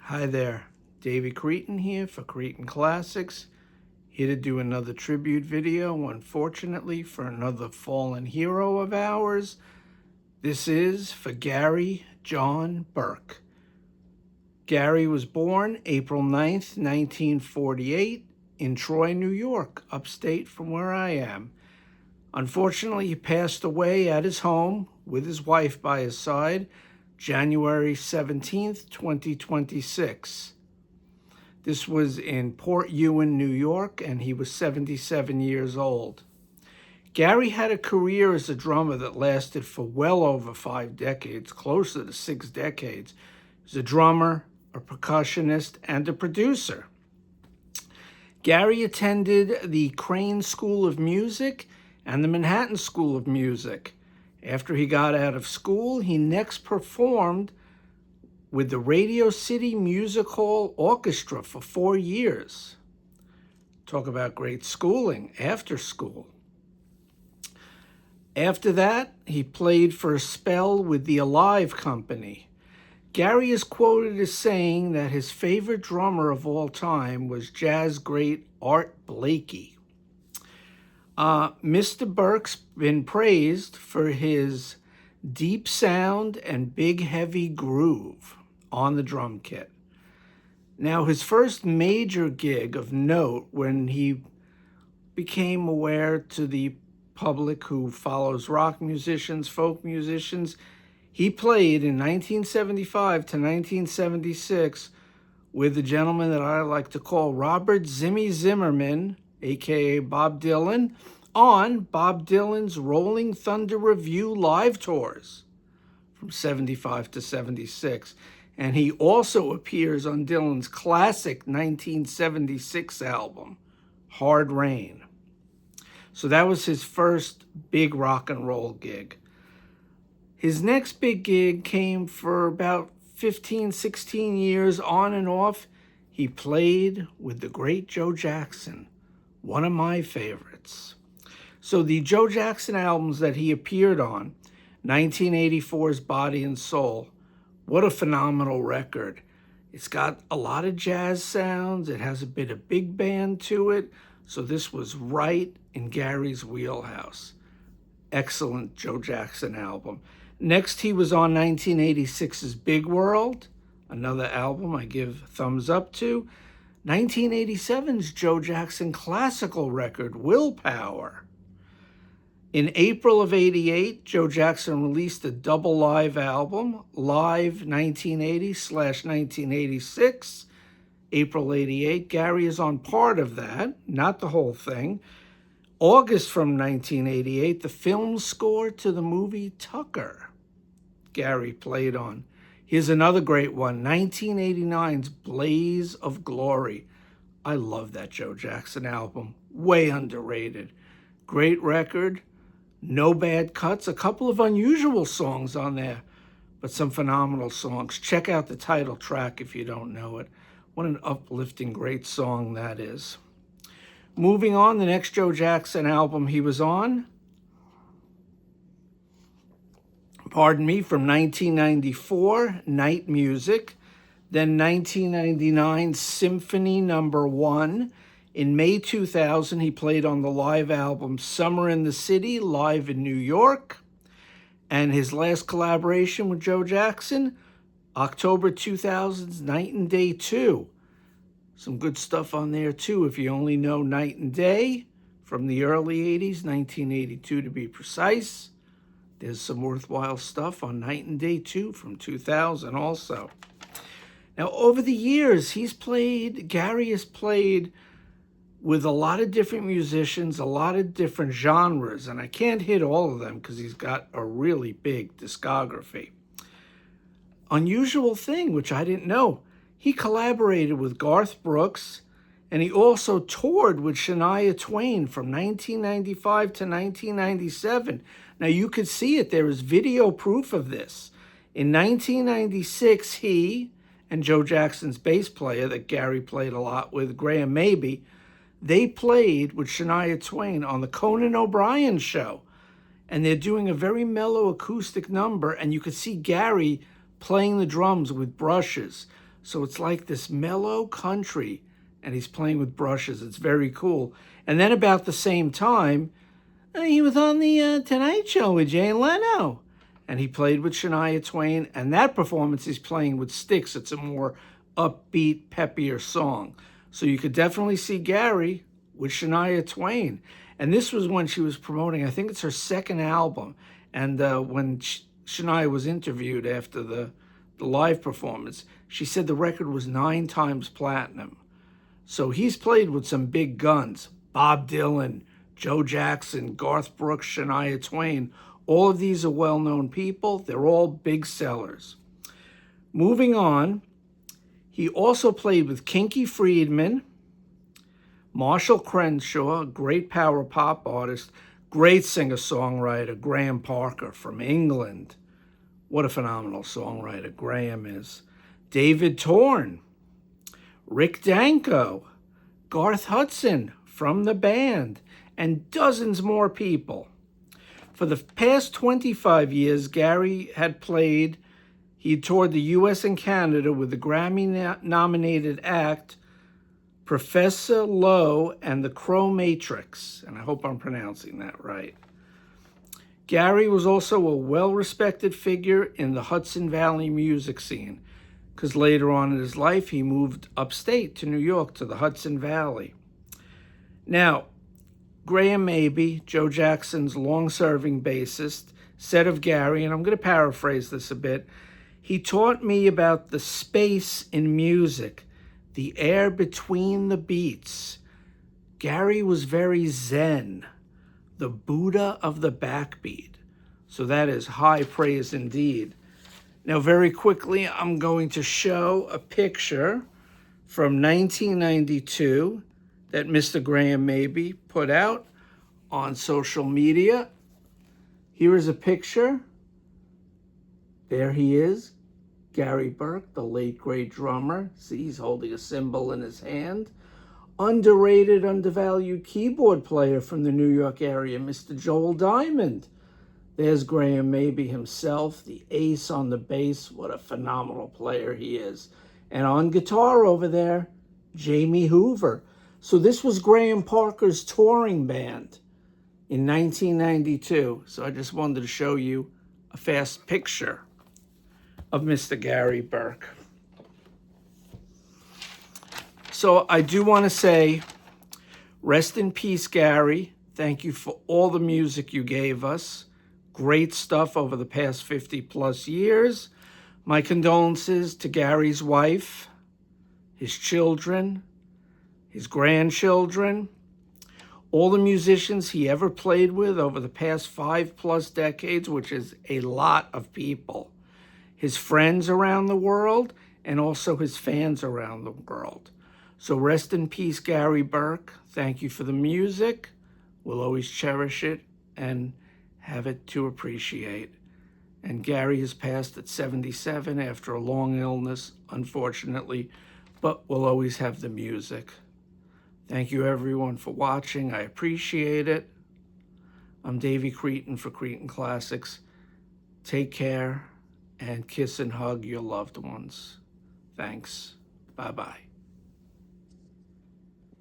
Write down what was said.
Hi there, David Cretin here for Cretin Classics, here to do another tribute video, unfortunately, for another fallen hero of ours. This is for Gary John Burke. Gary was born April 9th, 1948 in Troy, New York, upstate from where I am. Unfortunately, he passed away at his home with his wife by his side, January 17th, 2026. This was in Port Ewan, New York, and he was 77 years old. Gary had a career as a drummer that lasted for well over 5 decades, closer to 6 decades. He was a drummer, a percussionist, and a producer. Gary attended the Crane School of Music and the Manhattan School of Music. After he got out of school, he next performed with the Radio City Music Hall Orchestra for 4 years. Talk about great schooling after school. After that, he played for a spell with the Alive Company. Gary is quoted as saying that his favorite drummer of all time was jazz great Art Blakey. Mr. Burke's been praised for his deep sound and big, heavy groove on the drum kit. Now, his first major gig of note when he became aware to the public who follows rock musicians, folk musicians, he played in 1975 to 1976 with the gentleman that I like to call Robert Zimmy Zimmerman, aka Bob Dylan, on Bob Dylan's Rolling Thunder Revue live tours from 75 to 76. And he also appears on Dylan's classic 1976 album, Hard Rain. So that was his first big rock and roll gig. His next big gig came for about 15, 16 years on and off. He played with the great Joe Jackson, one of my favorites. So the Joe Jackson albums that he appeared on, 1984's Body and Soul, what a phenomenal record. It's got a lot of jazz sounds. It has a bit of big band to it. So this was right in Gary's wheelhouse. Excellent Joe Jackson album. Next, he was on 1986's Big World, another album I give thumbs up to. 1987's Joe Jackson classical record, Willpower. In April of '88, Joe Jackson released a double live album, Live 1980/1986. April '88, Gary is on part of that, not the whole thing. August from 1988, the film score to the movie Tucker, Gary played on. Here's another great one, 1989's Blaze of Glory. I love that Joe Jackson album, way underrated. Great record, no bad cuts, a couple of unusual songs on there, but some phenomenal songs. Check out the title track if you don't know it. What an uplifting, great song that is. Moving on, the next Joe Jackson album he was on, from 1994, Night Music. Then 1999, Symphony No. 1. In May 2000, he played on the live album Summer in the City, live in New York. And his last collaboration with Joe Jackson, October 2000's Night and Day 2. Some good stuff on there too, if you only know Night and Day from the early 80s, 1982 to be precise. There's some worthwhile stuff on Night and Day 2 from 2000 also. Now, over the years, Gary has played with a lot of different musicians, a lot of different genres, and I can't hit all of them because he's got a really big discography. Unusual thing, which I didn't know, he collaborated with Garth Brooks, and he also toured with Shania Twain from 1995 to 1997. Now, you could see it. There is video proof of this. In 1996, he and Joe Jackson's bass player that Gary played a lot with, Graham Mabey, they played with Shania Twain on the Conan O'Brien show. And they're doing a very mellow acoustic number, and you could see Gary playing the drums with brushes. So it's like this mellow country, and he's playing with brushes. It's very cool. And then about the same time, he was on the Tonight Show with Jay Leno, and he played with Shania Twain. And that performance, he's playing with sticks. It's a more upbeat, peppier song. So you could definitely see Gary with Shania Twain. And this was when she was promoting, I think it's her second album. And when Shania was interviewed after the live performance, she said the record was 9 times platinum. So he's played with some big guns: Bob Dylan, Joe Jackson, Garth Brooks, Shania Twain. All of these are well-known people. They're all big sellers. Moving on, he also played with Kinky Friedman, Marshall Crenshaw, a great power pop artist, great singer-songwriter, Graham Parker from England. What a phenomenal songwriter Graham is. David Torn, Rick Danko, Garth Hudson from the band, and dozens more people. For the past 25 years, Gary had played, he toured the US and Canada with the Grammy-nominated act Professor Lowe and the Crow Matrix, and I hope I'm pronouncing that right. Gary was also a well-respected figure in the Hudson Valley music scene, because later on in his life, he moved upstate to New York, to the Hudson Valley. Now, Graham Mabey, Joe Jackson's long-serving bassist, said of Gary, and I'm going to paraphrase this a bit, he taught me about the space in music, the air between the beats. Gary was very zen, the Buddha of the backbeat. So that is high praise indeed. Now, very quickly, I'm going to show a picture from 1992 that Mr. Graham Mabey put out on social media. Here is a picture. There he is, Gary Burke, the late great drummer. See, he's holding a cymbal in his hand. Underrated, undervalued keyboard player from the New York area, Mr. Joel Diamond. There's Graham Mabey himself, the ace on the bass. What a phenomenal player he is. And on guitar over there, Jamie Hoover. So this was Graham Parker's touring band in 1992. So I just wanted to show you a fast picture of Mr. Gary Burke. So I do want to say, rest in peace, Gary. Thank you for all the music you gave us. Great stuff over the past 50 plus years. My condolences to Gary's wife, his children, his grandchildren, all the musicians he ever played with over the past 5+ decades, which is a lot of people, his friends around the world, and also his fans around the world. So rest in peace, Gary Burke. Thank you for the music. We'll always cherish it and have it to appreciate. And Gary has passed at 77 after a long illness, unfortunately, but we'll always have the music. Thank you, everyone, for watching. I appreciate it. I'm Davey Cretin for Cretin Classics. Take care and kiss and hug your loved ones. Thanks. Bye-bye.